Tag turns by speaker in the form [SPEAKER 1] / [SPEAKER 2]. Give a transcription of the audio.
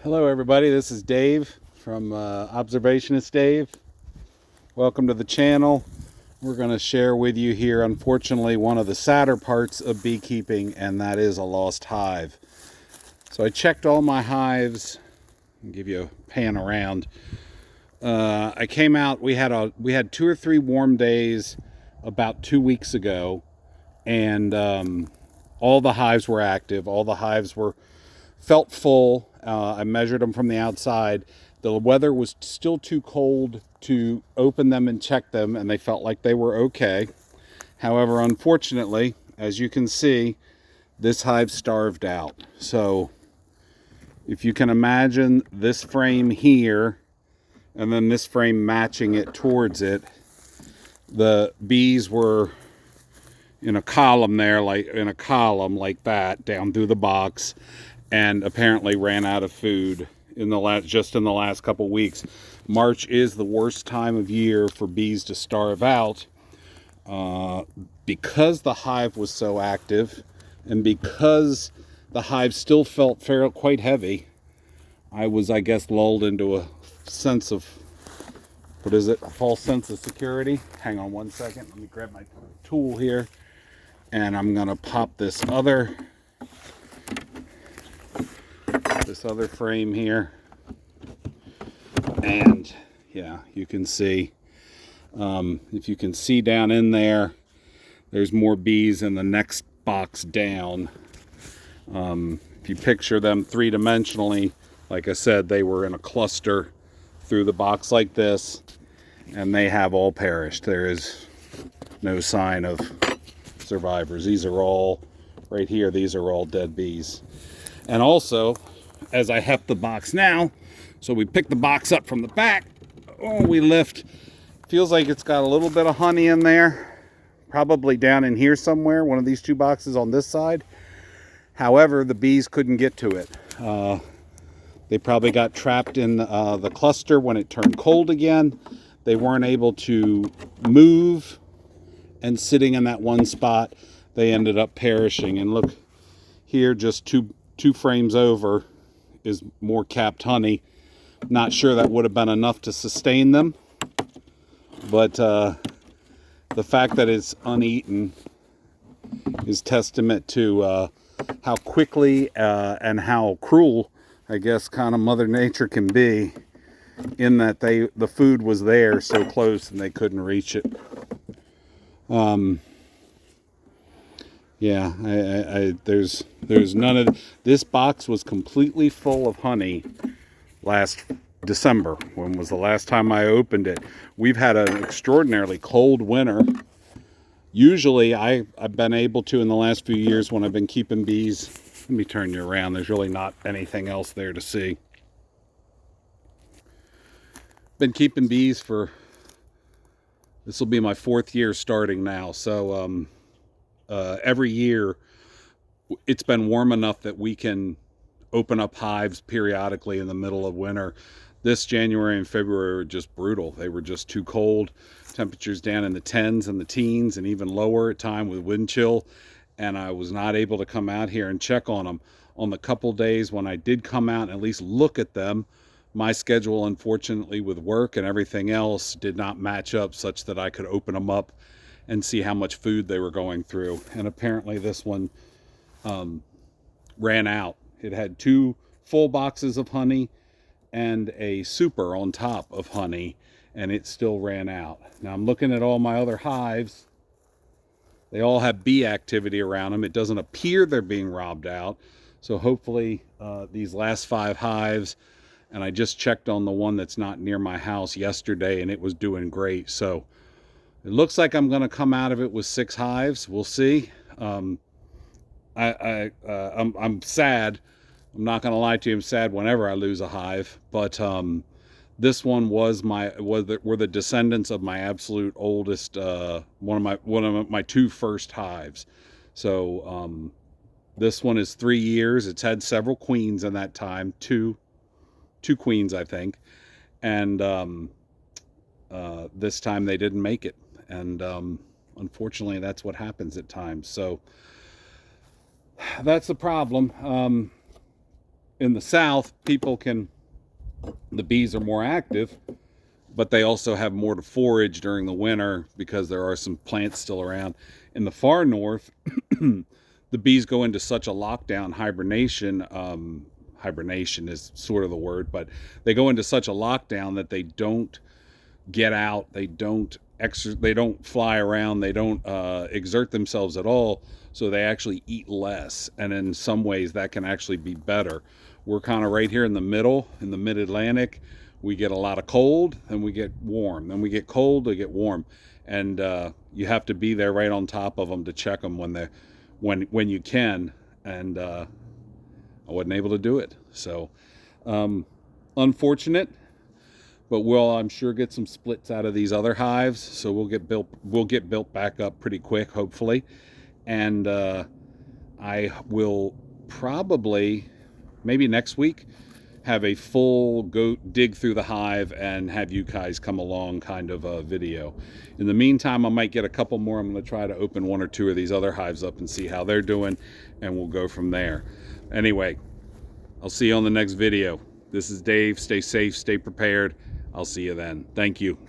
[SPEAKER 1] Hello everybody, this is Dave from Observationist Dave. Welcome to the channel. We're going to share with you here, unfortunately, one of the sadder parts of beekeeping, and that is a lost hive. So I checked all my hives. I'll give you a pan around. I came out, we had 2 or 3 warm days about 2 weeks ago, and all the hives were active. All the hives felt full. I measured them from the outside. The weather was still too cold to open them and check them, and they felt like they were okay. However, unfortunately, as you can see, this hive starved out. So if you can imagine this frame here, and then this frame matching it towards it, the bees were in a column there, like that, down through the box, and apparently ran out of food in the last couple weeks. March is the worst time of year for bees to starve out, because the hive was so active, and because the hive still felt quite heavy. I was, I guess, lulled into a sense of, a false sense of security. Hang on one second. Let me grab my tool here, and I'm gonna pop this other frame here, and yeah, you can see, if you can see down in there, there's more bees in the next box down. If you picture them three-dimensionally, like I said, they were in a cluster through the box like this, and they have all perished. There is no sign of survivors. These are all right here. These are all dead bees. And also, as I heft the box now, so we pick the box up from the back, we lift. Feels like it's got a little bit of honey in there, probably down in here somewhere, one of these 2 boxes on this side. However, the bees couldn't get to it. They probably got trapped in the cluster when it turned cold again. They weren't able to move, and sitting in that one spot, they ended up perishing. And look here, just two frames over is more capped honey. Not sure that would have been enough to sustain them, but the fact that it's uneaten is testament to how quickly and how cruel, I guess, kind of Mother Nature can be, in that the food was there so close and they couldn't reach it. Yeah, there's none of this box was completely full of honey last December. When was the last time I opened it? We've had an extraordinarily cold winter. Usually I've been able to, in the last few years when I've been keeping bees, let me turn you around, there's really not anything else there to see. Been keeping bees for, this will be my 4th year starting now, so every year it's been warm enough that we can open up hives periodically in the middle of winter. This January and February were just brutal. They were just too cold. Temperatures down in the 10s and the teens, and even lower at times with wind chill, and I was not able to come out here and check on them. On the couple days when I did come out and at least look at them, my schedule, unfortunately, with work and everything else, did not match up such that I could open them up and see how much food they were going through. And apparently this one ran out. It had 2 full boxes of honey and a super on top of honey, and it still ran out. Now I'm looking at all my other hives. They all have bee activity around them. It doesn't appear they're being robbed out. So hopefully these last 5 hives, and I just checked on the one that's not near my house yesterday, and it was doing great. So it looks like I'm going to come out of it with 6 hives. We'll see. I'm sad. I'm not going to lie to you. I'm sad whenever I lose a hive, but this one were the descendants of my absolute oldest, one of my 2 first hives. So this one is 3 years. It's had several queens in that time, two queens, I think, and this time they didn't make it, and unfortunately that's what happens at times. So that's the problem. in the south, the bees are more active, but they also have more to forage during the winter because there are some plants still around. In the far north, the bees go into such a lockdown hibernation. Hibernation is sort of the word, but they go into such a lockdown that they don't get out, they don't fly around, they don't exert themselves at all, so they actually eat less, and in some ways that can actually be better. We're kind of right here in the middle, in the mid-Atlantic. We get a lot of cold, then we get warm, then we get cold, we get warm, and you have to be there right on top of them to check them when you can, and I wasn't able to do it, so unfortunate. But we'll, I'm sure, get some splits out of these other hives, so we'll get built back up pretty quick, hopefully. And I will probably, maybe next week, have a full go dig through the hive and have you guys come along kind of a video. In the meantime, I might get a couple more. I'm going to try to open 1 or 2 of these other hives up and see how they're doing, and we'll go from there. Anyway, I'll see you on the next video. This is Dave. Stay safe, stay prepared. I'll see you then. Thank you.